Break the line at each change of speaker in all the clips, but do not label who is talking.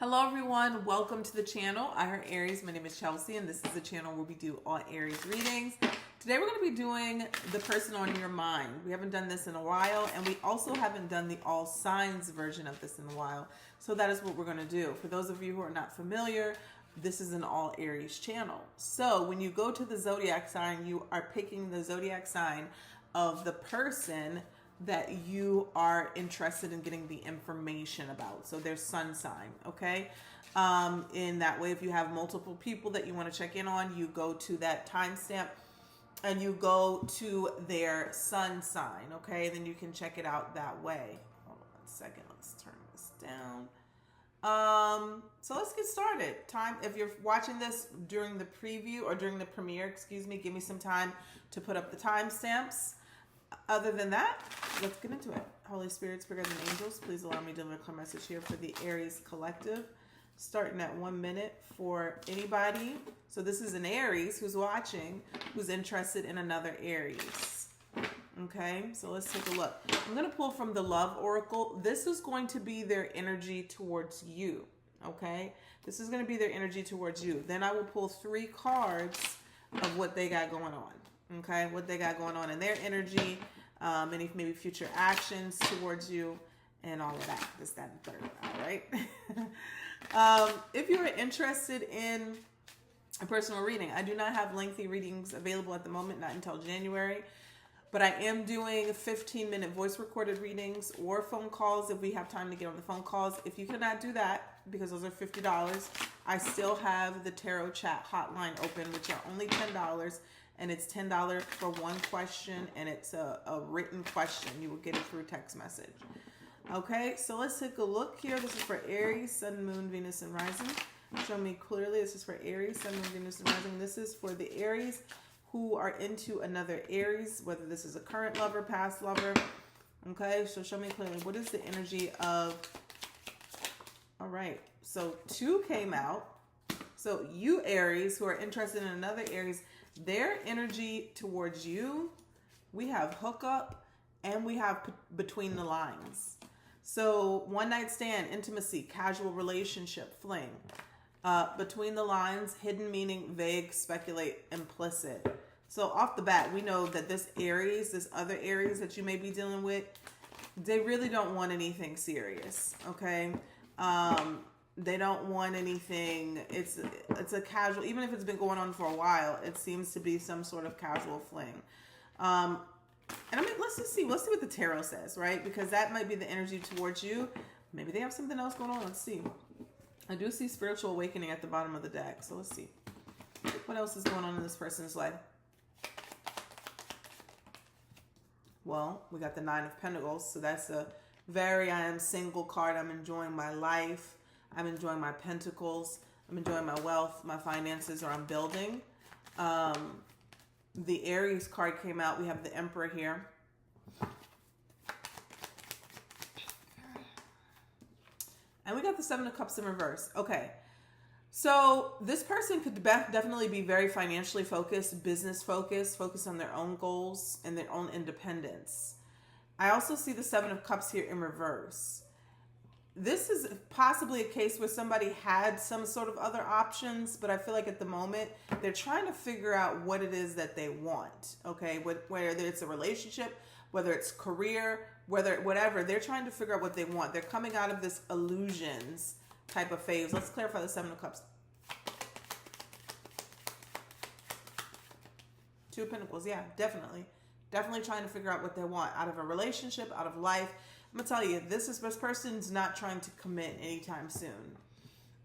Hello everyone, welcome to the channel. I heard Aries. My name is Chelsea and this is the channel where we do all Aries readings. Today we're going to be doing the person on your mind. We haven't done this in a while, and we also haven't done the all signs version of this in a while. So that is what we're going to do. For those of you who are not familiar, this is an all Aries channel. So when you go to the zodiac sign, you are picking the zodiac sign of the person that you are interested in getting the information about. So their sun sign, okay? In that way, if you have multiple people that you want to check in on, you go to that timestamp and you go to their sun sign, okay? Then you can check it out that way. Hold on 1 second. Let's turn this down. So let's get started. If you're watching this during the preview or during the premiere, excuse me, give me some time to put up the timestamps. Other than that, let's get into it. Holy Spirit, Spirit and Angels, please allow me to deliver a clear message here for the Aries collective, starting at 1 minute for anybody. So this is an Aries who's watching, who's interested in another Aries. Okay, so let's take a look. I'm going to pull from the Love Oracle. This is going to be their energy towards you. Okay, this is going to be their energy towards you. Then I will pull 3 cards of what they got going on. Okay, what they got going on in their energy, any maybe future actions towards you, and all of that. This, that, and third. All right. If you are interested in a personal reading, I do not have lengthy readings available at the moment, not until January. But I am doing 15-minute voice recorded readings or phone calls if we have time to get on the phone calls. If you cannot do that, because those are $50, I still have the tarot chat hotline open, which are only $10. And it's $10 for 1 question, and it's a written question. You will get it through text message. Okay, so let's take a look here. This is for Aries, Sun, Moon, Venus, and Rising. Show me clearly. This is for Aries, Sun, Moon, Venus, and Rising. This is for the Aries who are into another Aries, whether this is a current lover, past lover. Okay, so show me clearly. What is the energy of... All right, so 2 came out. So you Aries who are interested in another Aries, their energy towards you, we have hookup and we have between the lines. So one night stand, intimacy, casual relationship, fling. Between the lines, hidden meaning, vague, speculate, implicit. So off the bat, we know that this Aries, this other Aries that you may be dealing with, they really don't want anything serious, okay? They don't want anything. It's a casual, even if it's been going on for a while, it seems to be some sort of casual fling. And I mean, let's see what the tarot says, right? Because that might be the energy towards you. Maybe they have something else going on. Let's see. I do see spiritual awakening at the bottom of the deck. So let's see. What else is going on in this person's life? Well, we got the 9 of Pentacles. So that's a I am single card. I'm enjoying my life. I'm enjoying my pentacles. I'm enjoying my wealth, my finances, or I'm building. The Aries card came out. We have the Emperor here. And we got the 7 of Cups in reverse. Okay. So this person could definitely be very financially focused, business focused, focused on their own goals and their own independence. I also see the 7 of Cups here in reverse. This is possibly a case where somebody had some sort of other options, but I feel like at the moment they're trying to figure out what it is that they want, okay? Whether it's a relationship, whether it's career, whatever, they're trying to figure out what they want. They're coming out of this illusions type of phase. Let's clarify the 7 of Cups. 2 of Pentacles, yeah, definitely. Definitely trying to figure out what they want out of a relationship, out of life. I'm going to tell you, this person's not trying to commit anytime soon.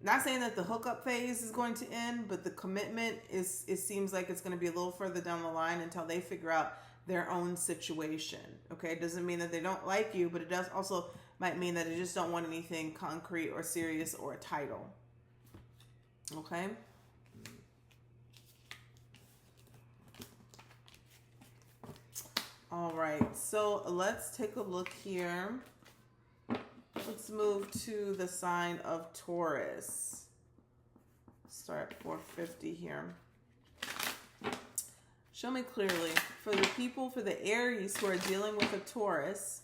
Not saying that the hookup phase is going to end, but the commitment it seems like it's going to be a little further down the line until they figure out their own situation. Okay, it doesn't mean that they don't like you, but it does also might mean that they just don't want anything concrete or serious or a title. Okay? All right, so let's take a look here. Let's move to the sign of Taurus. Start at 450 here. Show me clearly, for the people, for the Aries who are dealing with a Taurus,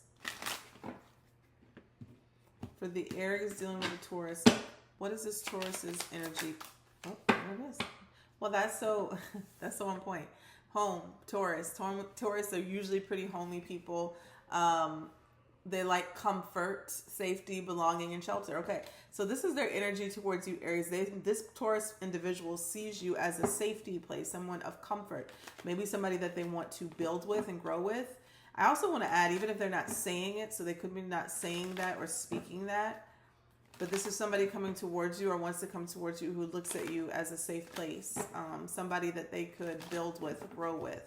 for the Aries dealing with a Taurus, What is this Taurus's energy? Oh, there it is. Well, that's so that's so on point. Home, Taurus. Taurus are usually pretty homey people. They like comfort, safety, belonging, and shelter. Okay, so this is their energy towards you, Aries. This Taurus individual sees you as a safety place, someone of comfort, maybe somebody that they want to build with and grow with. I also want to add, even if they're not saying it, so they could be not saying that or speaking that, but this is somebody coming towards you or wants to come towards you who looks at you as a safe place, somebody that they could build with, grow with.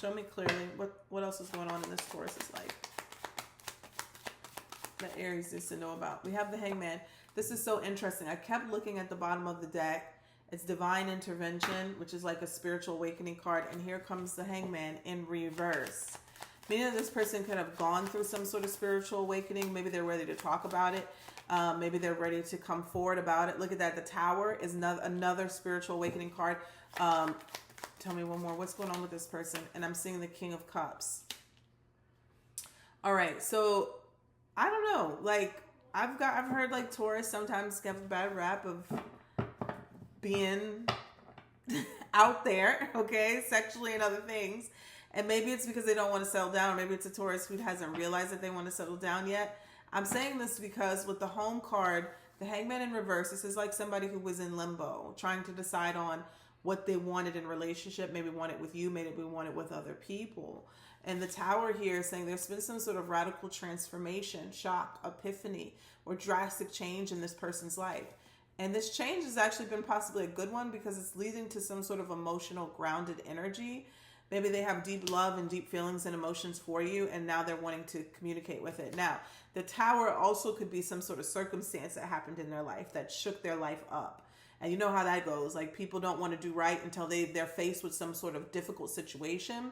Show me clearly what else is going on in this Taurus's life that Aries needs to know about. We have the Hangman. This is so interesting. I kept looking at the bottom of the deck. It's divine intervention, which is like a spiritual awakening card. And here comes the Hangman in reverse. Meaning that this person could have gone through some sort of spiritual awakening. Maybe they're ready to talk about it. Maybe they're ready to come forward about it. Look at that. The Tower is another spiritual awakening card. Tell me one more. What's going on with this person? And I'm seeing the King of Cups. All right. So I don't know. Like I've heard like Taurus sometimes get a bad rap of being out there, okay, sexually and other things. And maybe it's because they don't want to settle down. Maybe it's a Taurus who hasn't realized that they want to settle down yet. I'm saying this because with the Home card, the Hangman in reverse, this is like somebody who was in limbo, trying to decide on what they wanted in relationship, maybe want it with you, maybe we want it with other people. And the Tower here is saying there's been some sort of radical transformation, shock, epiphany, or drastic change in this person's life. And this change has actually been possibly a good one because it's leading to some sort of emotional grounded energy. Maybe they have deep love and deep feelings and emotions for you, and now they're wanting to communicate with it. Now, the Tower also could be some sort of circumstance that happened in their life that shook their life up. And you know how that goes. Like people don't want to do right until they're faced with some sort of difficult situation.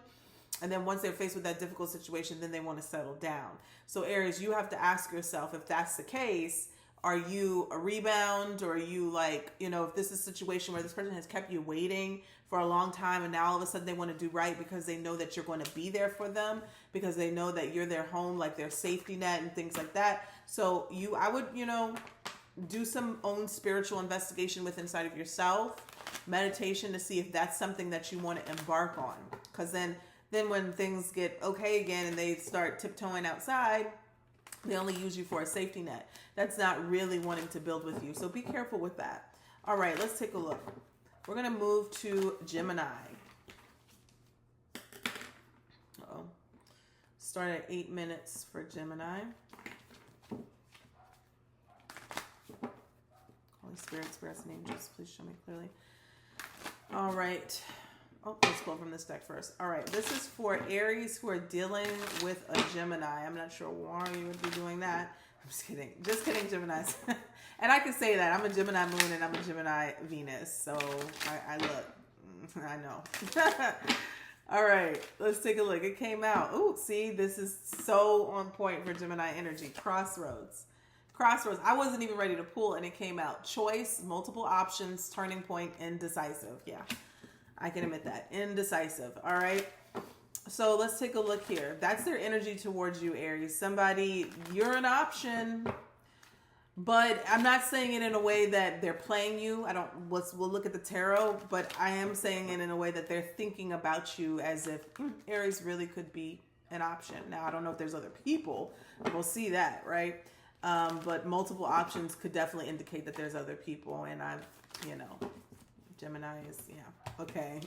And then once they're faced with that difficult situation, then they want to settle down. So Aries, you have to ask yourself, if that's the case, are you a rebound, or are you like, if this is a situation where this person has kept you waiting for a long time and now all of a sudden they want to do right because they know that you're going to be there for them, because they know that you're their home, like their safety net and things like that. So I would, do some own spiritual investigation with inside of yourself, meditation to see if that's something that you want to embark on. Because then when things get okay again and they start tiptoeing outside, they only use you for a safety net. That's not really wanting to build with you. So be careful with that. All right, let's take a look. We're going to move to Gemini. Uh-oh. Start at 8 minutes for Gemini. Holy Spirit, spirits and angels, please show me clearly. All right. Oh, let's pull from this deck first. All right. This is for Aries who are dealing with a Gemini. I'm not sure why you would be doing that. I'm just kidding. Just kidding, Geminis. And I can say that. I'm a Gemini moon and I'm a Gemini Venus. So I look. I know. All right. Let's take a look. It came out. Ooh, see, this is so on point for Gemini energy. Crossroads. I wasn't even ready to pull and it came out. Choice, multiple options, turning point, indecisive. Yeah, I can admit that. Indecisive. All right. So let's take a look here. That's their energy towards you, Aries. Somebody, you're an option, but I'm not saying it in a way that they're playing you. We'll look at the tarot, but I am saying it in a way that they're thinking about you as if Aries really could be an option. Now, I don't know if there's other people. We'll see that, right? But multiple options could definitely indicate that there's other people. And Gemini is, yeah. Okay.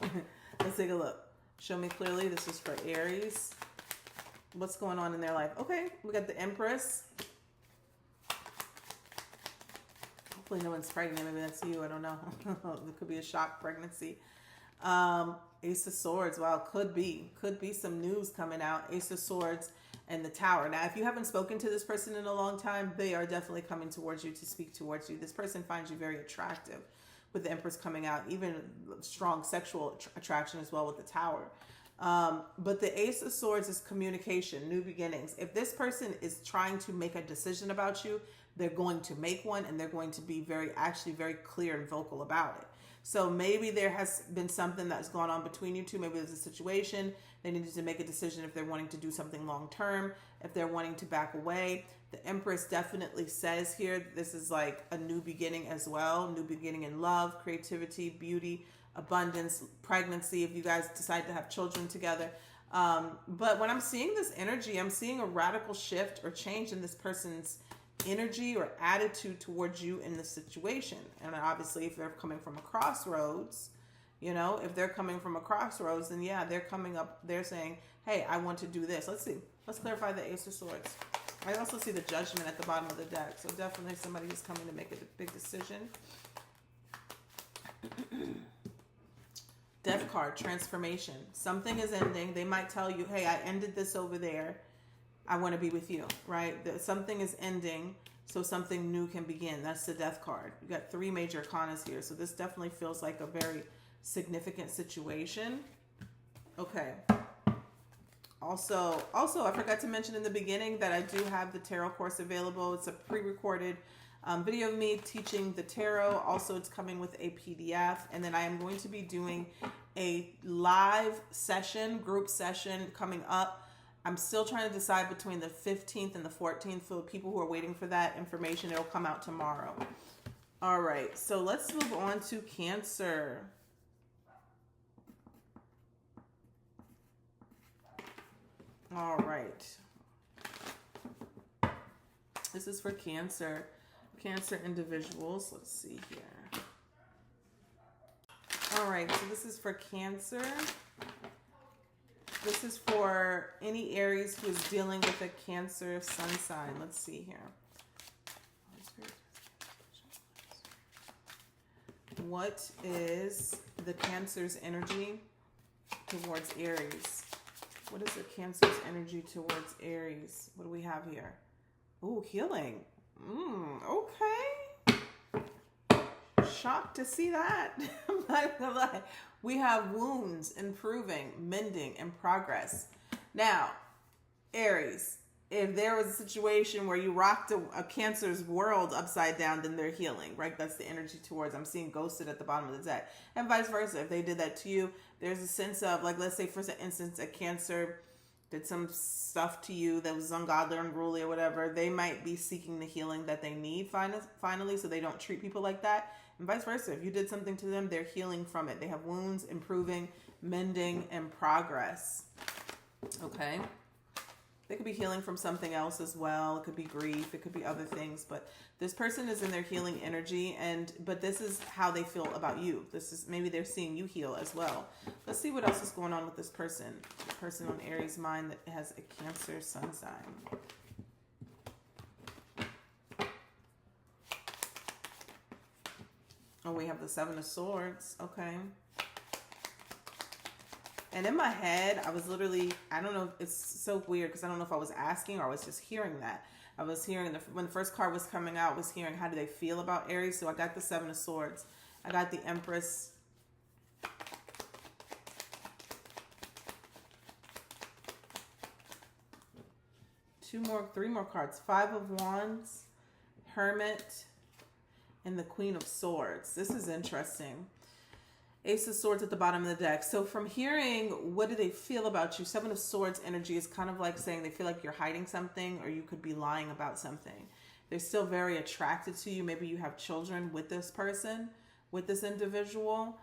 Let's take a look. Show me clearly. This is for Aries. What's going on in their life? Okay. We got the Empress. Hopefully no one's pregnant. Maybe that's you. I don't know. It could be a shock pregnancy. Ace of Swords. Wow. Could be some news coming out. Ace of Swords. And the Tower. Now, if you haven't spoken to this person in a long time, they are definitely coming towards you to speak towards you. This person finds you very attractive with the Empress coming out, even strong sexual attraction as well with the Tower. But the Ace of Swords is communication, new beginnings. If this person is trying to make a decision about you, they're going to make one and they're going to be very clear and vocal about it. So maybe there has been something that's gone on between you two. Maybe there's a situation. They needed to make a decision if they're wanting to do something long term, if they're wanting to back away. The Empress definitely says here, this is like a new beginning as well. New beginning in love, creativity, beauty, abundance, pregnancy, if you guys decide to have children together. But when I'm seeing this energy, I'm seeing a radical shift or change in this person's energy or attitude towards you in the situation. And obviously, if they're coming from a crossroads, you know, if they're coming from a crossroads, then yeah, they're coming up, they're saying, hey, I want to do this. Let's see. Let's clarify the Ace of Swords. I also see the Judgment at the bottom of the deck. So definitely somebody who's coming to make a big decision. Death card, transformation. Something is ending. They might tell you, hey, I ended this over there. I want to be with you, right? Something is ending, so something new can begin. That's the Death card. You got 3 major arcanas here. So this definitely feels like a very significant situation. Okay. Also, I forgot to mention in the beginning that I do have the tarot course available. It's a pre-recorded video of me teaching the tarot. Also, it's coming with a PDF. And then I am going to be doing a live session, group session coming up. I'm still trying to decide between the 15th and the 14th. For people who are waiting for that information, it'll come out tomorrow. All right, so let's move on to Cancer. All right. This is for Cancer. Cancer individuals. Let's see here. All right, so this is for Cancer. This is for any Aries who is dealing with a Cancer sun sign. Let's see here. What is the Cancer's energy towards Aries? What is the Cancer's energy towards Aries? What do we have here? Ooh, healing. Okay. Shocked to see that. I'm not gonna lie. We have wounds improving, mending, and progress. Now, Aries, if there was a situation where you rocked a Cancer's world upside down, then they're healing, right? That's the energy towards. I'm seeing ghosted at the bottom of the deck. And vice versa. If they did that to you, there's a sense of, like, let's say for instance, a Cancer did some stuff to you that was ungodly or unruly or whatever, they might be seeking the healing that they need finally, so they don't treat people like that. And vice versa. If you did something to them, they're healing from it. They have wounds, improving, mending, and progress. Okay? They could be healing from something else as well. It could be grief. It could be other things. But this person is in their healing energy, but this is how they feel about you. This is, maybe they're seeing you heal as well. Let's see what else is going on with this person. The person on Aries' mind that has a Cancer sun sign. Oh, we have the 7 of Swords. Okay. And in my head, I was literally, I don't know, it's so weird because I don't know if I was asking or I was just hearing that. I was hearing, when the first card was coming out, I was hearing how do they feel about Aries. So I got the 7 of Swords. I got the Empress. Three more cards. 5 of Wands, Hermit, and the Queen of Swords. This is interesting. Ace of Swords at the bottom of the deck. So from hearing, what do they feel about you? 7 of Swords energy is kind of like saying they feel like you're hiding something or you could be lying about something. They're still very attracted to you. Maybe you have children with this person, with this individual.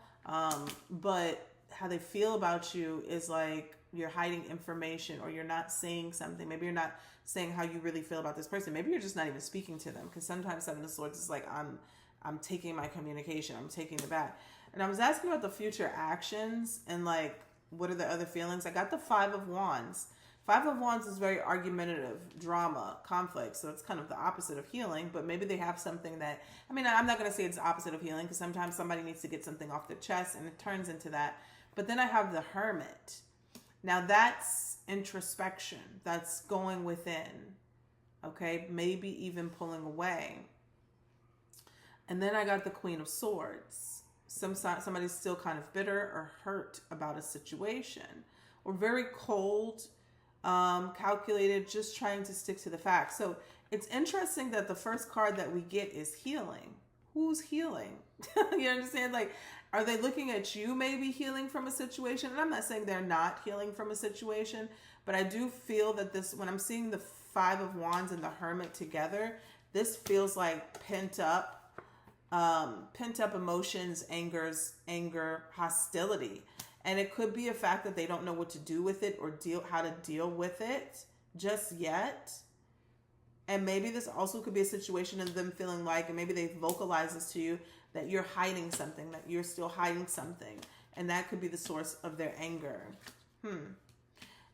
But how they feel about you is like you're hiding information or you're not saying something. Maybe you're not saying how you really feel about this person. Maybe you're just not even speaking to them, because sometimes 7 of Swords is like, I'm taking my communication. I'm taking it back. And I was asking about the future actions and like, what are the other feelings? I got the 5 of Wands. 5 of Wands is very argumentative, drama, conflict. So it's kind of the opposite of healing, but maybe they have something that, I mean, I'm not going to say it's the opposite of healing because sometimes somebody needs to get something off their chest and it turns into that. But then I have the Hermit. Now that's introspection. That's going within. Okay. Maybe even pulling away. And then I got the Queen of Swords. Somebody's still kind of bitter or hurt about a situation, or very cold, calculated, just trying to stick to the facts. So it's interesting that the first card that we get is healing. who's healing? You understand? Like, are they looking at you maybe healing from a situation? And I'm not saying they're not healing from a situation, but I do feel that this, when I'm seeing the Five of Wands and the Hermit together, this feels like pent up emotions, anger, hostility. And it could be a fact that they don't know what to do with it or how to deal with it just yet. And maybe this also could be a situation of them feeling like, and maybe they vocalize this to you, that you're hiding something, that you're still hiding something. And that could be the source of their anger.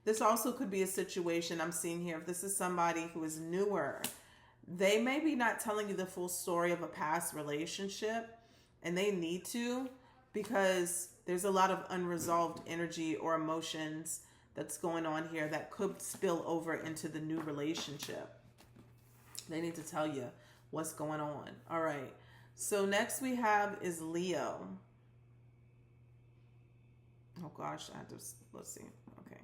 This also could be a situation I'm seeing here. If this is somebody who is newer, they may be not telling you the full story of a past relationship, and they need to, because there's a lot of unresolved energy or emotions that's going on here that could spill over into the new relationship. They need to tell you what's going on. All right. So next we have is Leo. Oh gosh, let's see. Okay.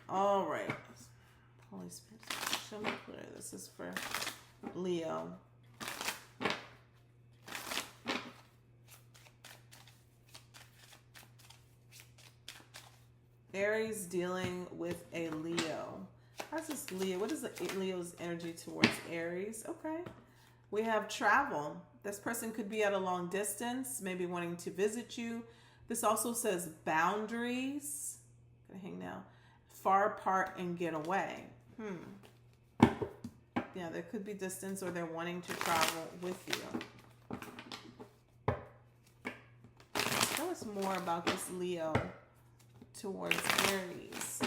All right. Holy Spirit, show me clear. This is for Leo. Aries dealing with a Leo. How's this Leo? What is Leo's energy towards Aries? Okay. We have travel. This person could be at a long distance, maybe wanting to visit you. This also says boundaries. Gonna hang now. Far apart and get away. Yeah, there could be distance, or they're wanting to travel with you. Tell us more about this Leo towards Aries.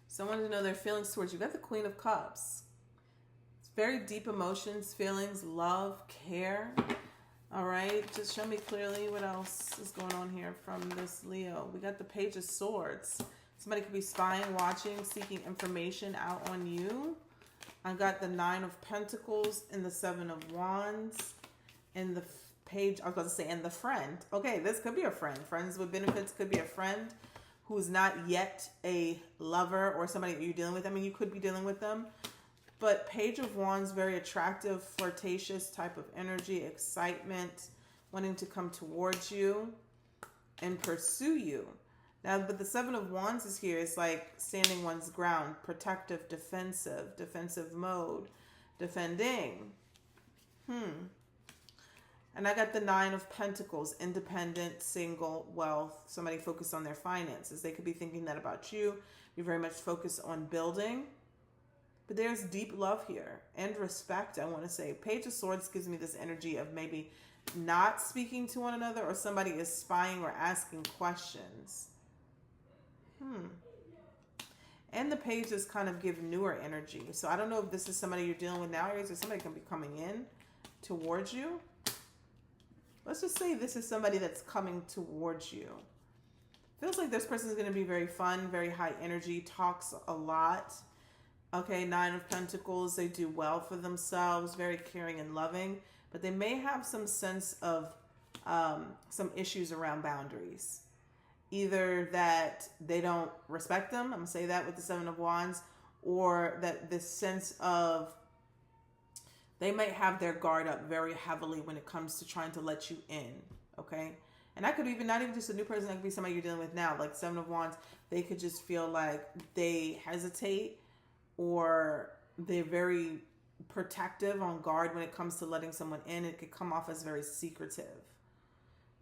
Someone to know their feelings towards you. You got the Queen of Cups. It's very deep emotions, feelings, love, care. All right, just show me clearly what else is going on here from this Leo. We got the Page of Swords. Somebody could be spying, watching, seeking information out on you. I got the Nine of Pentacles and the Seven of Wands and the Page, I was going to say, and the Friend. Okay, this could be a friend. Friends with benefits could be a friend who's not yet a lover or somebody that you're dealing with. I mean, you could be dealing with them. But Page of Wands, very attractive, flirtatious type of energy, excitement, wanting to come towards you and pursue you. Now, but the Seven of Wands is here. It's like standing one's ground, protective, defensive mode, defending. And I got the Nine of Pentacles, independent, single, wealth, somebody focused on their finances. They could be thinking that about you. You're very much focused on building. But there's deep love here and respect, I want to say. Page of Swords gives me this energy of maybe not speaking to one another, or somebody is spying or asking questions. And the pages kind of give newer energy. So I don't know if this is somebody you're dealing with now, Aries, or somebody can be coming in towards you. Let's just say this is somebody that's coming towards you. Feels like this person is going to be very fun, very high energy, talks a lot. Okay, Nine of Pentacles, they do well for themselves, very caring and loving, but they may have some sense of some issues around boundaries. Either that they don't respect them, I'm going to say that with the Seven of Wands, or that this sense of they might have their guard up very heavily when it comes to trying to let you in, okay? And that could even, not even just a new person, that could be somebody you're dealing with now, like Seven of Wands. They could just feel like they hesitate, or they're very protective, on guard when it comes to letting someone in. It could come off as very secretive.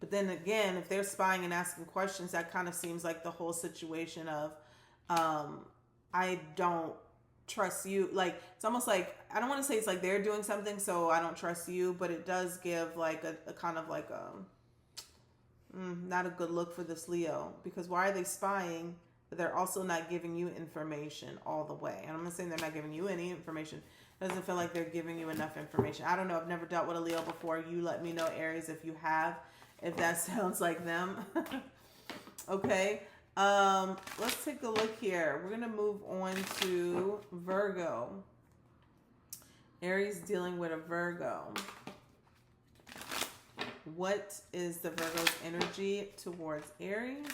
But then again, if they're spying and asking questions, that kind of seems like the whole situation of, I don't trust you. Like, it's almost like, I don't want to say it's like they're doing something, so I don't trust you, but it does give like a kind of like not a good look for this Leo, because why are they spying? But they're also not giving you information all the way. And I'm not saying they're not giving you any information. It doesn't feel like they're giving you enough information. I don't know. I've never dealt with a Leo before. You let me know, Aries, if you have, if that sounds like them. Okay. Let's take a look here. We're going to move on to Virgo. Aries dealing with a Virgo. What is the Virgo's energy towards Aries?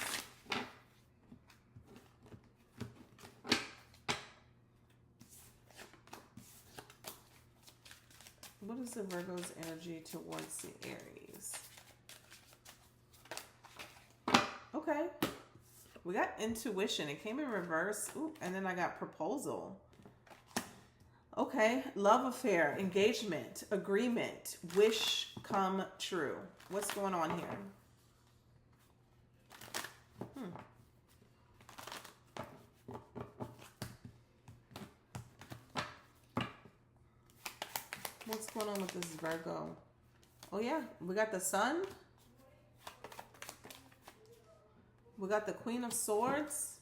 What is the Virgo's energy towards the Aries? Okay. We got intuition. It came in reverse. Ooh, and then I got proposal. Okay. Love affair, engagement, agreement, wish come true. What's going on here? What's going on with this Virgo? Oh yeah, we got the Sun. We got the Queen of Swords.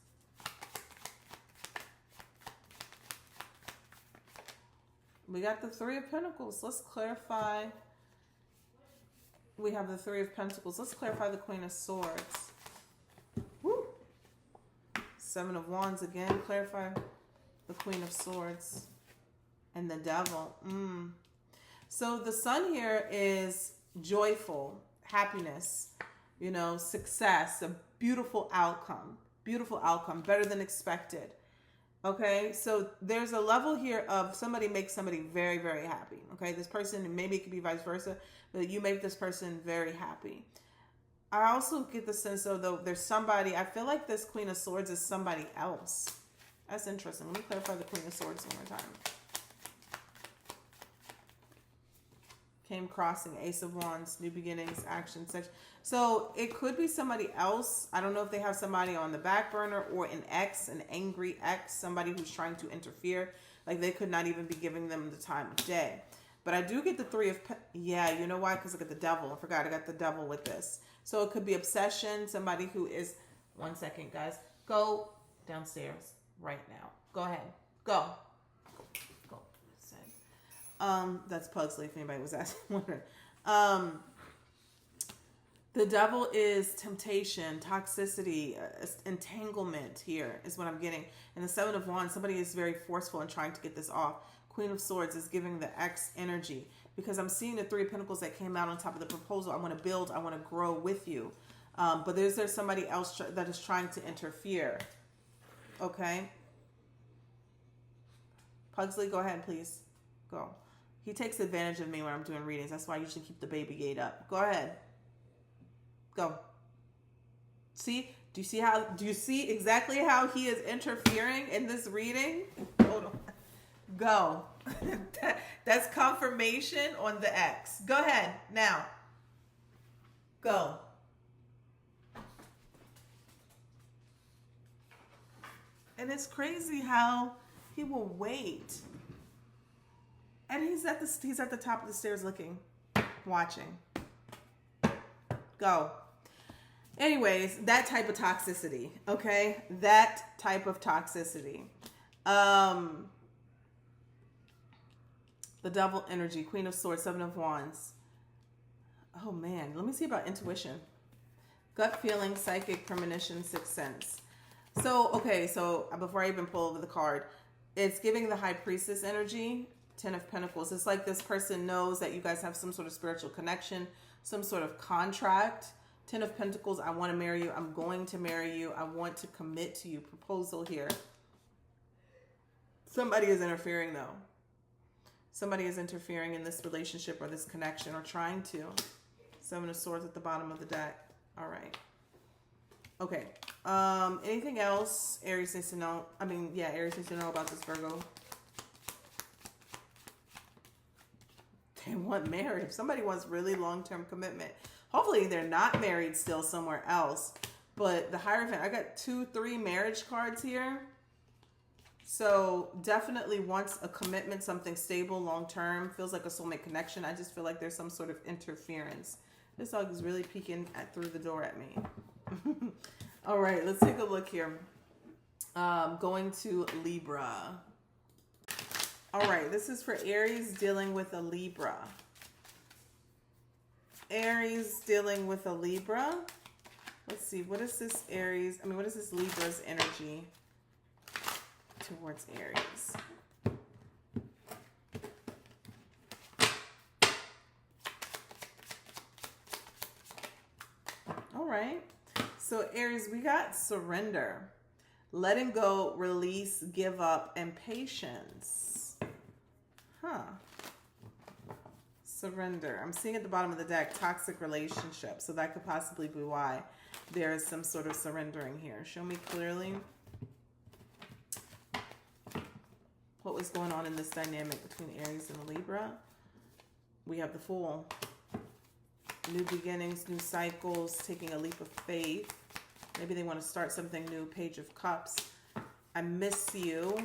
We got the Three of Pentacles. Let's clarify. We have the Three of Pentacles. Let's clarify the Queen of Swords. Woo. Seven of Wands again. Clarify the Queen of Swords. And the Devil. So the Sun here is joyful, happiness, you know, success, a beautiful outcome, better than expected. Okay, so there's a level here of somebody makes somebody very, very happy. Okay, this person, maybe it could be vice versa, but you make this person very happy. I also get the sense, though, there's somebody, I feel like this Queen of Swords is somebody else. That's interesting. Let me clarify the Queen of Swords one more time. Came crossing, Ace of Wands, new beginnings, action, sex. So it could be somebody else. I don't know if they have somebody on the back burner or an ex, an angry ex, somebody who's trying to interfere. Like they could not even be giving them the time of day. But I do get the Three of, yeah, you know why? Because I got the Devil. I forgot I got the Devil with this. So it could be obsession, somebody who is, one second, guys. Go downstairs right now. Go ahead. Go. That's Pugsley, if anybody was wondering. The Devil is temptation, toxicity, entanglement here is what I'm getting. And the Seven of Wands, somebody is very forceful in trying to get this off. Queen of Swords is giving the X energy because I'm seeing the Three of Pentacles that came out on top of the proposal. I want to build, I want to grow with you. But there's somebody else that is trying to interfere. Okay? Pugsley, go ahead, please. Go. He takes advantage of me when I'm doing readings. That's why I usually keep the baby gate up. Go ahead. Go. See? Do you see exactly how he is interfering in this reading? Hold on. Go. That's confirmation on the X. Go ahead. Now. Go. And it's crazy how he will wait. And he's at the top of the stairs looking, watching. Go. Anyways, that type of toxicity, okay? That type of toxicity. The Devil energy, Queen of Swords, Seven of Wands. Oh man, let me see about intuition. Gut feeling, psychic, premonition, sixth sense. So, okay, so before I even pull over the card, it's giving the High Priestess energy. Ten of Pentacles. It's like this person knows that you guys have some sort of spiritual connection, some sort of contract. Ten of Pentacles, I want to marry you. I'm going to marry you. I want to commit to you. Proposal here. Somebody is interfering though. Somebody is interfering in this relationship or this connection or trying to. Seven of Swords at the bottom of the deck. All right. Okay. Anything else Aries needs to know? Aries needs to know about this Virgo. They want marriage. If somebody wants really long-term commitment, hopefully they're not married still somewhere else. But the Hierophant, I got 2-3 marriage cards here. So definitely wants a commitment, something stable, long-term. Feels like a soulmate connection. I just feel like there's some sort of interference. This dog is really peeking through the door at me. All right, let's take a look here. Going to Libra. All right, this is for Aries dealing with a Libra. Aries dealing with a Libra. Let's see, what is this what is this Libra's energy towards Aries? All right. So Aries, we got surrender, letting go, release, give up, and patience. Surrender. I'm seeing at the bottom of the deck, toxic relationship. So that could possibly be why there is some sort of surrendering here. Show me clearly what was going on in this dynamic between Aries and Libra. We have the Fool. New beginnings, new cycles, taking a leap of faith. Maybe they want to start something new. Page of Cups. I miss you.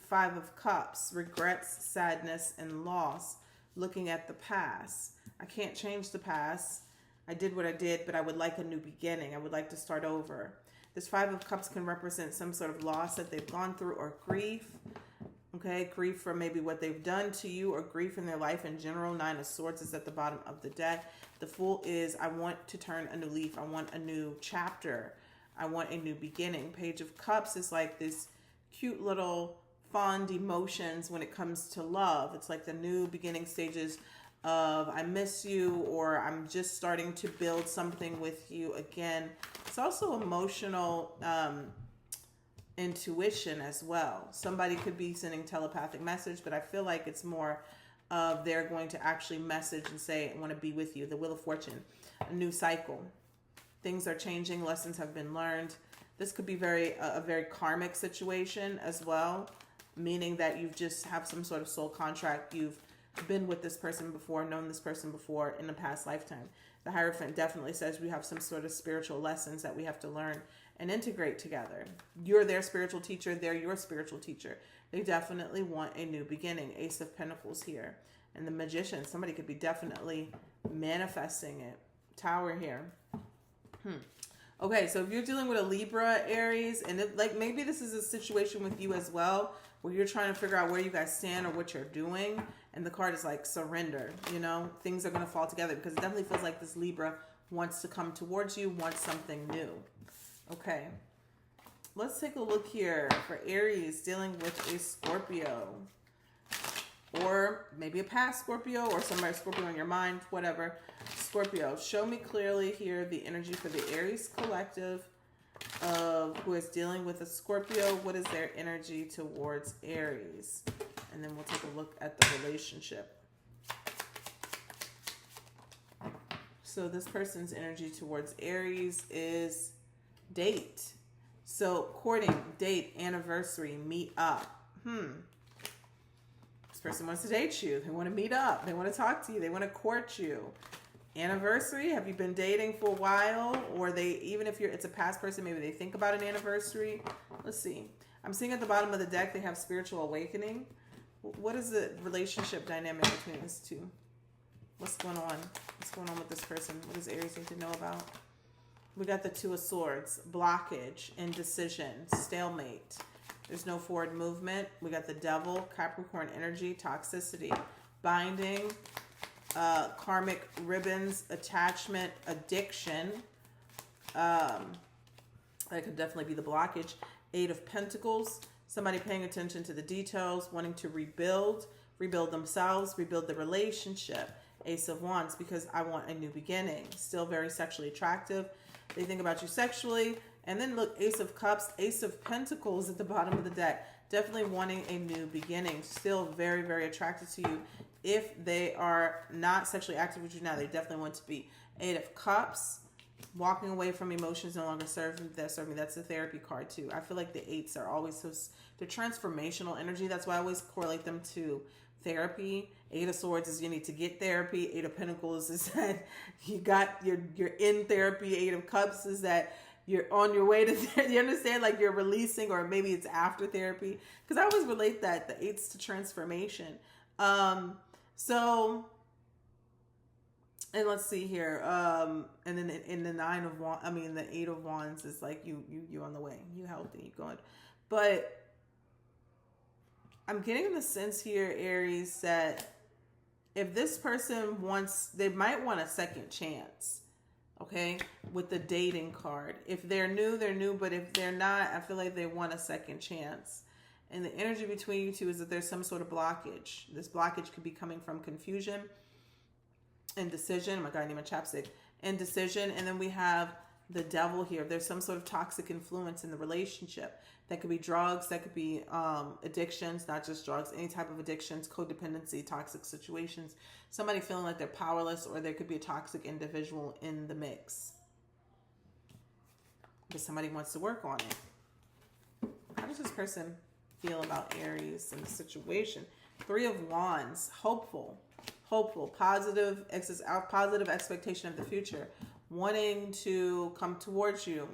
5 of Cups. Regrets, sadness, and loss. Looking at the past. I can't change the past. I did what I did, but I would like a new beginning. I would like to start over. This 5 of Cups can represent some sort of loss that they've gone through, or grief. Okay, grief for maybe what they've done to you, or grief in their life in general. 9 of Swords is at the bottom of the deck. The Fool is, I want to turn a new leaf. I want a new chapter. I want a new beginning. Page of Cups is like this cute little fond emotions when it comes to love. It's like the new beginning stages of I miss you, or I'm just starting to build something with you again. It's also emotional intuition as well. Somebody could be sending telepathic message, but I feel like it's more of they're going to actually message and say, I want to be with you. The Wheel of Fortune, a new cycle. Things are changing. Lessons have been learned. This could be a very karmic situation as well, meaning that you just have some sort of soul contract. You've been with this person before, known this person before in a past lifetime. The Hierophant definitely says we have some sort of spiritual lessons that we have to learn and integrate together. You're their spiritual teacher. They're your spiritual teacher. They definitely want a new beginning. Ace of Pentacles here. And the Magician, somebody could be definitely manifesting it. Tower here. Okay, so if you're dealing with a Libra, Aries, and like maybe this is a situation with you as well, where you're trying to figure out where you guys stand or what you're doing, and the card is like surrender, you know, things are going to fall together, because it definitely feels like this Libra wants to come towards you, wants something new. Okay, let's take a look here for Aries dealing with a Scorpio, or maybe a past Scorpio, or somebody Scorpio in your mind, whatever. Scorpio, show me clearly here the energy for the Aries collective of who is dealing with a Scorpio. What is their energy towards Aries? And then we'll take a look at the relationship. So this person's energy towards Aries is date. So courting, date, anniversary, meet up. This person wants to date you. They want to meet up. They want to talk to you. They want to court you. Anniversary, have you been dating for a while? Or they, even if it's a past person, maybe they think about an anniversary. Let's see. I'm seeing at the bottom of the deck, they have spiritual awakening. What is the relationship dynamic between these two? What's going on? What's going on with this person? What does Aries need to know about? We got the Two of Swords, blockage, indecision, stalemate. There's no forward movement. We got the Devil, Capricorn energy, toxicity, binding, karmic ribbons, attachment, addiction. That could definitely be the blockage. 8 of Pentacles, somebody paying attention to the details, wanting to rebuild themselves, rebuild the relationship. Ace of Wands, because I want a new beginning. Still very sexually attractive. They think about you sexually. And then look, Ace of Cups, Ace of Pentacles at the bottom of the deck. Definitely wanting a new beginning. Still very, very attracted to you. If they are not sexually active with you now, they definitely want to be. 8 of Cups, walking away from emotions no longer serving. That's the therapy card too. I feel like the 8s are always so, they're transformational energy. That's why I always correlate them to therapy. 8 of Swords is you need to get therapy. 8 of Pentacles is that you're in therapy. 8 of Cups is that you're on your way to therapy. You understand? Like you're releasing, or maybe it's after therapy. Because I always relate that, the 8s to transformation. So, and let's see here. And then in the the 8 of Wands is like you're on the way. You healthy, you good. But I'm getting the sense here, Aries, that if this person they might want a second chance. Okay, with the dating card. If they're new, they're new. But if they're not, I feel like they want a second chance. And the energy between you two is that there's some sort of blockage. This blockage could be coming from confusion, indecision. Oh my God, I need my chapstick. indecision. And then we have the devil here. There's some sort of toxic influence in the relationship. That could be drugs, that could be addictions, not just drugs, any type of addictions, codependency, toxic situations. Somebody feeling like they're powerless, or there could be a toxic individual in the mix. But somebody wants to work on it. How does this person feel about Aries and the situation? 3 of Wands, hopeful, positive expectation of the future, wanting to come towards you.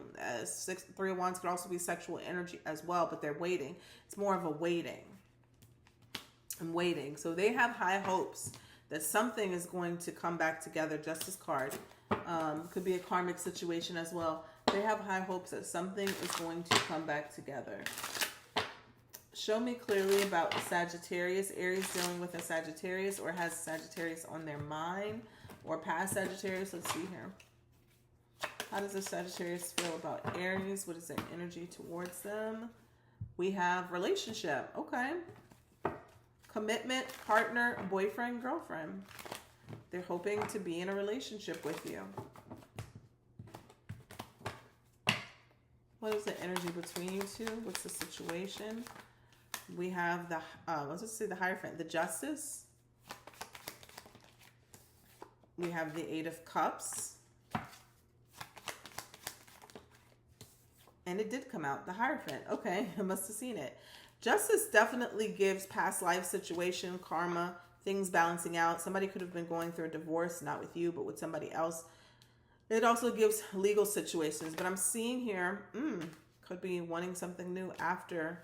3 of Wands could also be sexual energy as well, but they're waiting. It's more of a waiting. I'm waiting. So they have high hopes that something is going to come back together. Justice card. Could be a karmic situation as well. They have high hopes that something is going to come back together. Show me clearly about Sagittarius. Aries dealing with a Sagittarius, or has Sagittarius on their mind, or past Sagittarius. Let's see here. How does the Sagittarius feel about Aries? What is their energy towards them? We have relationship. Okay. Commitment, partner, boyfriend, girlfriend. They're hoping to be in a relationship with you. What is the energy between you two? What's the situation? We have the, let's just say the Hierophant, the Justice. We have the 8 of Cups. And it did come out, the Hierophant. Okay, I must have seen it. Justice definitely gives past life situation, karma, things balancing out. Somebody could have been going through a divorce, not with you, but with somebody else. It also gives legal situations. But I'm seeing here, could be wanting something new after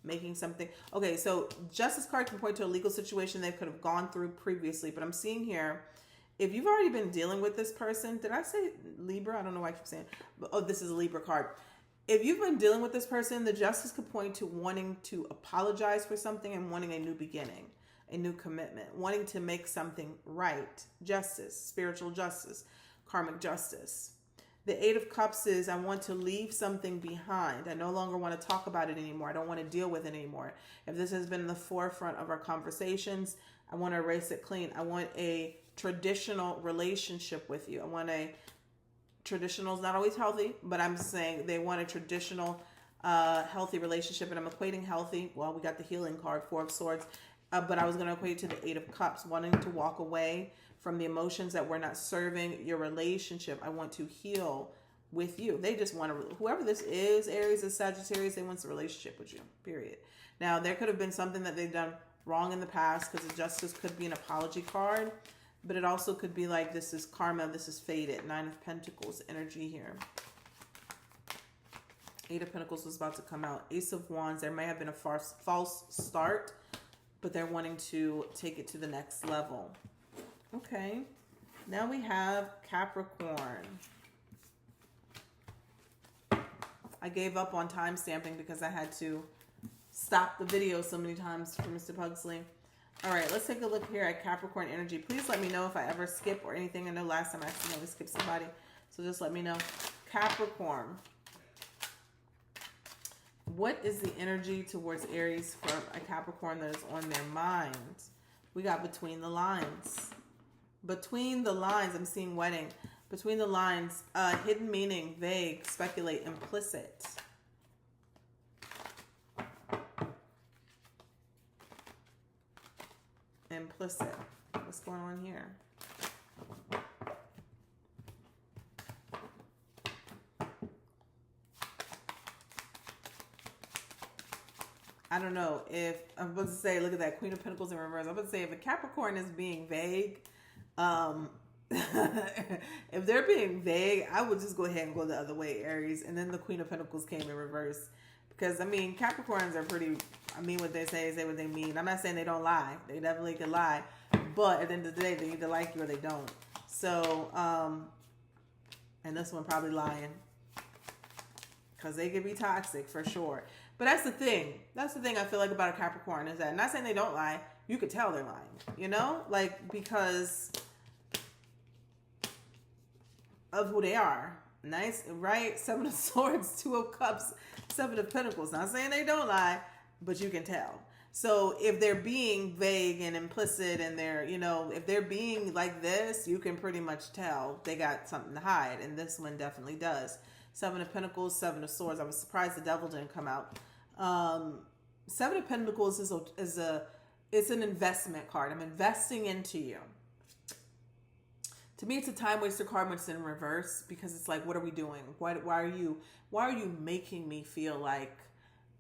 making something. Okay, so Justice card can point to a legal situation they could have gone through previously. But I'm seeing here, if you've already been dealing with this person, did I say Libra? I don't know why I keep saying, but oh, this is a Libra card. If you've been dealing with this person, the Justice could point to wanting to apologize for something and wanting a new beginning, a new commitment, wanting to make something right. Justice, spiritual justice, karmic justice. The 8 of Cups is, I want to leave something behind. I no longer want to talk about it anymore. I don't want to deal with it anymore. If this has been in the forefront of our conversations, I want to erase it clean. I want a traditional relationship with you. I want a traditional is not always healthy, but I'm saying they want a traditional, healthy relationship. And I'm equating healthy. Well, we got the healing card, 4 of Swords. But I was going to equate it to the 8 of Cups, wanting to walk away from the emotions that were not serving your relationship. I want to heal with you. They just want to, whoever this is, Aries and Sagittarius, they want a relationship with you, period. Now, there could have been something that they've done wrong in the past, because the Justice could be an apology card, but it also could be like, this is karma, this is fated. 9 of Pentacles energy here. 8 of Pentacles was about to come out. Ace of Wands, there may have been a false start, but they're wanting to take it to the next level. Okay, now we have Capricorn. I gave up on time stamping because I had to stop the video so many times for Mr. Pugsley. All right, let's take a look here at Capricorn energy. Please let me know if I ever skip or anything. I know last time I accidentally skipped somebody, so just let me know. Capricorn. What is the energy towards Aries for a Capricorn that is on their mind? We got between the lines. Between the lines, I'm seeing wedding. Between the lines, hidden meaning, vague, speculate, implicit. Implicit. What's going on here? I don't know if, I'm about to say, look at that, Queen of Pentacles in reverse. I'm about to say, if a Capricorn is being vague, if they're being vague, I would just go ahead and go the other way, Aries. And then the Queen of Pentacles came in reverse. Because, I mean, Capricorns are pretty, I mean what they say what they mean. I'm not saying they don't lie. They definitely can lie. But at the end of the day, they either like you or they don't. So, and this one probably lying. Because they can be toxic for sure. But that's the thing. That's the thing I feel like about a Capricorn, is that, I'm not saying they don't lie. You could tell they're lying. You know? Like, because of who they are. Nice, right? 7 of Swords, 2 of Cups, 7 of Pentacles. Not saying they don't lie, but you can tell. So if they're being vague and implicit and they're, you know, if they're being like this, you can pretty much tell they got something to hide. And this one definitely does. Seven of Pentacles, Seven of Swords. I was surprised the Devil didn't come out. Seven of Pentacles it's an investment card. I'm investing into you. To me, it's a time waster card when it's in reverse, because it's like, what are we doing? Why are you making me feel like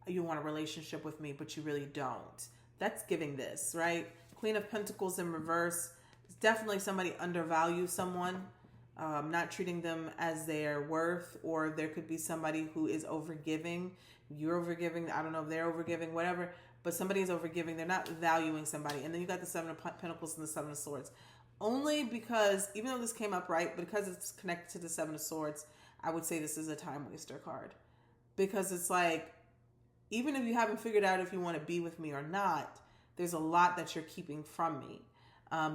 you want a relationship with me, but you really don't? That's giving this, right? Queen of Pentacles in reverse. It's definitely somebody undervalues someone, not treating them as their worth, or there could be somebody who is overgiving. You're overgiving. I don't know if they're overgiving, whatever, but somebody is overgiving. They're not valuing somebody. And then you got the Seven of Pentacles and the Seven of Swords. Only because, even though this came up right, but because it's connected to the Seven of Swords, I would say this is a time waster card. Because it's like, even if you haven't figured out if you want to be with me or not, there's a lot that you're keeping from me.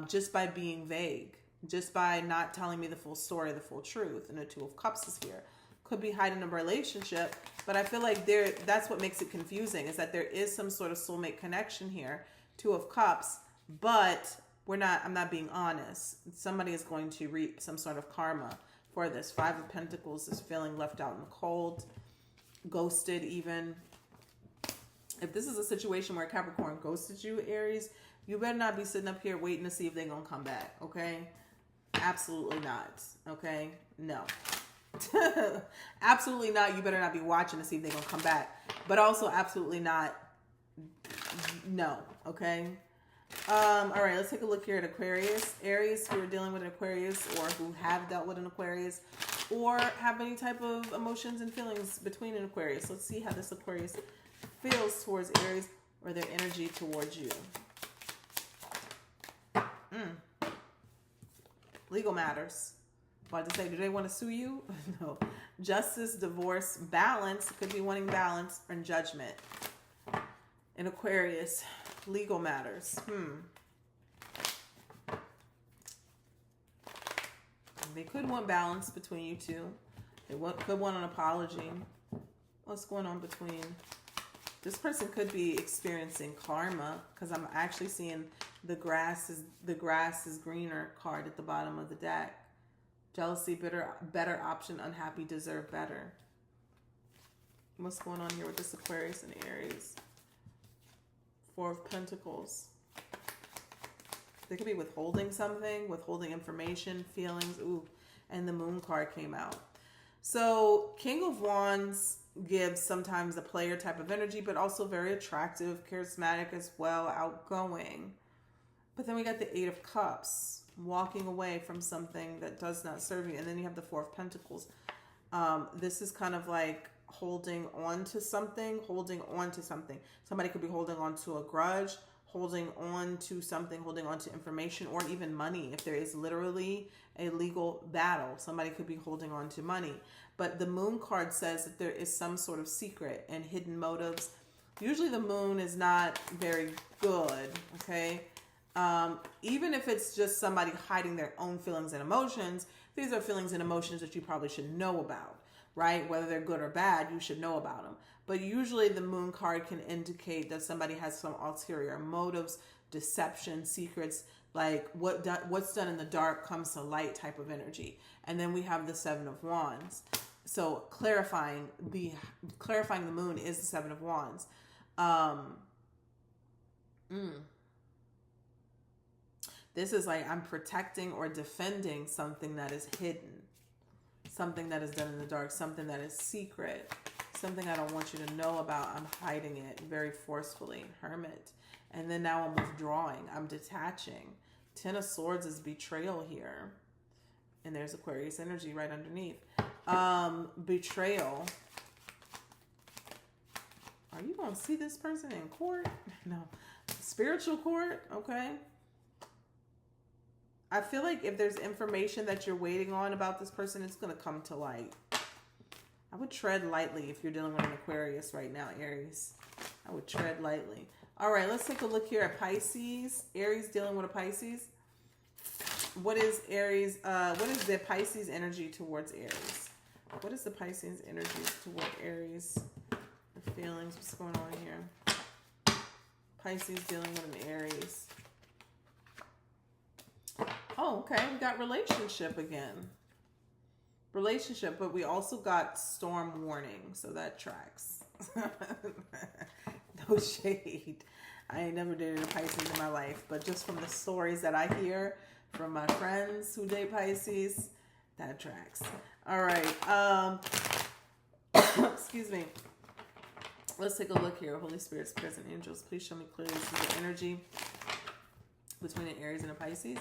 Just by being vague. Just by not telling me the full story, the full truth. And the Two of Cups is here. Could be hiding a relationship, but I feel like that's what makes it confusing, is that there is some sort of soulmate connection here. Two of Cups, but I'm not being honest. Somebody is going to reap some sort of karma for this. Five of Pentacles is feeling left out in the cold, ghosted even. If this is a situation where Capricorn ghosted you, Aries, you better not be sitting up here waiting to see if they're going to come back, okay? Absolutely not, okay? No. Absolutely not. You better not be watching to see if they're going to come back. But also absolutely not. No, okay? All right, let's take a look here at Aquarius. Aries who are dealing with an Aquarius, or who have dealt with an Aquarius, or have any type of emotions and feelings between an Aquarius. Let's see how this Aquarius feels towards Aries, or their energy towards you. Legal matters. About to say, do they want to sue you? No. Justice, divorce, balance. Could be wanting balance, or judgment. In Aquarius, legal matters. They could want balance between you two. They could want an apology. What's going on between? This person could be experiencing karma, because I'm actually seeing the grass is greener card at the bottom of the deck. Jealousy, better option, unhappy, deserve better. What's going on here with this Aquarius and Aries? Four of Pentacles. They could be withholding something, withholding information, feelings. Ooh, and the Moon card came out. So King of Wands gives sometimes a player type of energy, but also very attractive, charismatic as well, outgoing. But then we got the Eight of Cups, walking away from something that does not serve you. And then you have the Four of Pentacles. This is kind of like holding on to something. Somebody could be holding on to a grudge, holding on to something, holding on to information, or even money. If there is literally a legal battle, somebody could be holding on to money. But the Moon card says that there is some sort of secret and hidden motives. Usually the Moon is not very good, okay? Even if it's just somebody hiding their own feelings and emotions, these are feelings and emotions that you probably should know about, right? Whether they're good or bad, you should know about them. But usually the Moon card can indicate that somebody has some ulterior motives, deception, secrets, like what's done in the dark comes to light type of energy. And then we have the Seven of Wands. So clarifying the Moon is the Seven of Wands. This is like, I'm protecting or defending something that is hidden, something that is done in the dark, something that is secret, something I don't want you to know about. I'm hiding it very forcefully. Hermit. And then now I'm withdrawing. I'm detaching. Ten of Swords is betrayal here. And there's Aquarius energy right underneath. Betrayal. Are you going to see this person in court? No. Spiritual court? Okay. I feel like if there's information that you're waiting on about this person, it's going to come to light. I would tread lightly if you're dealing with an Aquarius right now, Aries. I would tread lightly. All right, let's take a look here at Pisces. Aries dealing with a Pisces. What is Aries? What is the Pisces energy towards Aries? What is the Pisces energy toward Aries? The feelings, what's going on here? Pisces dealing with an Aries. Oh, okay. We got relationship again. Relationship, but we also got storm warning, so that tracks. No shade. I ain't never dated a Pisces in my life, but just from the stories that I hear from my friends who date Pisces, that tracks. All right. Excuse me. Let's take a look here. Holy Spirit, spirits, and angels, please show me clearly the energy between an Aries and a Pisces.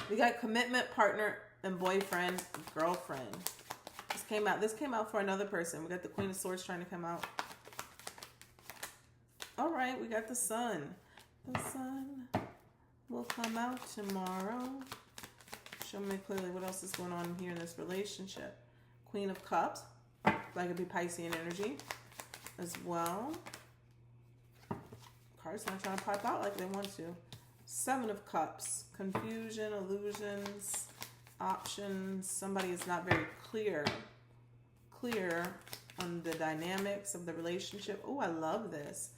We got commitment, partner, and boyfriend, girlfriend. This came out for another person. We got the Queen of Swords trying to come out. All right, we got the Sun. The Sun will come out tomorrow. Show me clearly what else is going on here in this relationship. Queen of Cups. That could be Piscean energy as well. Cards not trying to pop out like they want to. Seven of Cups. Confusion, illusions, options. Somebody is not very clear on the dynamics of the relationship. Oh, I love this.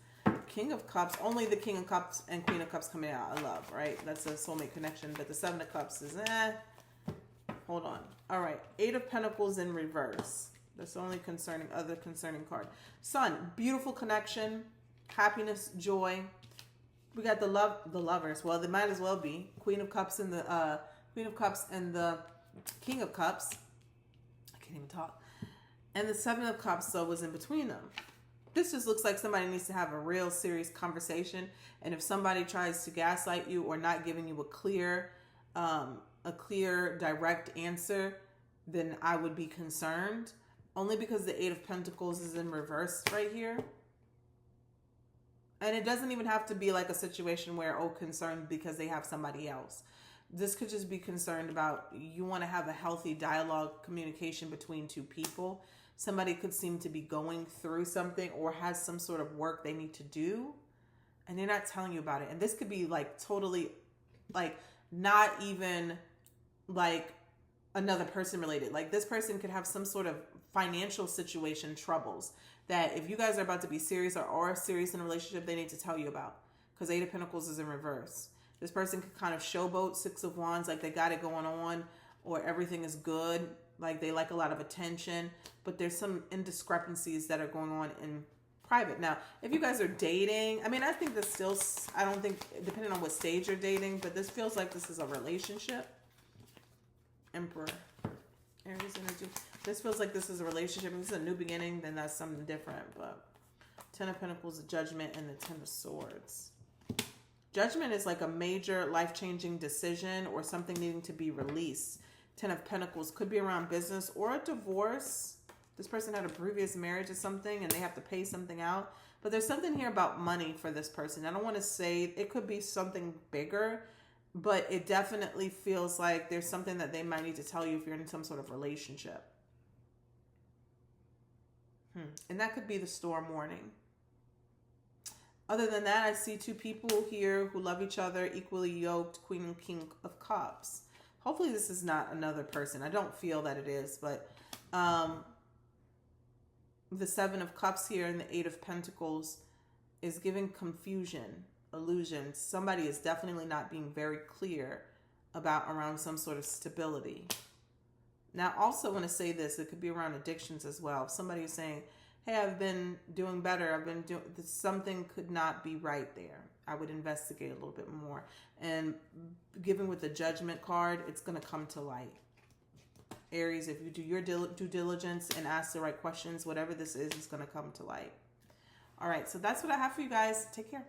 King of Cups. Only the King of Cups and Queen of Cups coming out. I love, right? That's a soulmate connection. But the Seven of Cups is Hold on. All right. Eight of Pentacles in reverse. That's the only other concerning card. Sun. Beautiful connection. Happiness, joy. We got the lovers. Well, they might as well be Queen of Cups and the Queen of Cups and the King of Cups. I can't even talk. And the Seven of Cups, so, was in between them. This just looks like somebody needs to have a real serious conversation. And if somebody tries to gaslight you or not giving you a clear, direct answer, then I would be concerned. Only because the Eight of Pentacles is in reverse right here. And it doesn't even have to be like a situation where, concerned because they have somebody else. This could just be concerned about, you want to have a healthy dialogue, communication between two people. Somebody could seem to be going through something or has some sort of work they need to do, and they're not telling you about it. And this could be like totally, like, not even like another person related. Like, this person could have some sort of financial situation, troubles, that if you guys are about to be serious or are serious in a relationship, they need to tell you about. Because Eight of Pentacles is in reverse. This person could kind of showboat, Six of Wands, like they got it going on, or everything is good, like they like a lot of attention, but there's some indiscrepancies that are going on in private. Now, if you guys are dating, I mean, I think this still, I don't think, depending on what stage you're dating, but this feels like this is a relationship. Emperor, Aries energy. This feels like this is a relationship. If this is a new beginning, then that's something different. But Ten of Pentacles, the Judgment, and the Ten of Swords. Judgment is like a major life-changing decision or something needing to be released. Ten of Pentacles could be around business or a divorce. This person had a previous marriage or something and they have to pay something out. But there's something here about money for this person. I don't want to say it could be something bigger, but it definitely feels like there's something that they might need to tell you if you're in some sort of relationship. And that could be the storm warning. Other than that, I see two people here who love each other, equally yoked, Queen and King of Cups. Hopefully this is not another person. I don't feel that it is, but the Seven of Cups here and the Eight of Pentacles is giving confusion, illusions. Somebody is definitely not being very clear around some sort of stability. Now, I also want to say this, it could be around addictions as well. If somebody is saying, hey, I've been doing better, something could not be right there. I would investigate a little bit more. And given with the Judgment card, it's going to come to light. Aries, if you do your due diligence and ask the right questions, whatever this is going to come to light. All right, so that's what I have for you guys. Take care.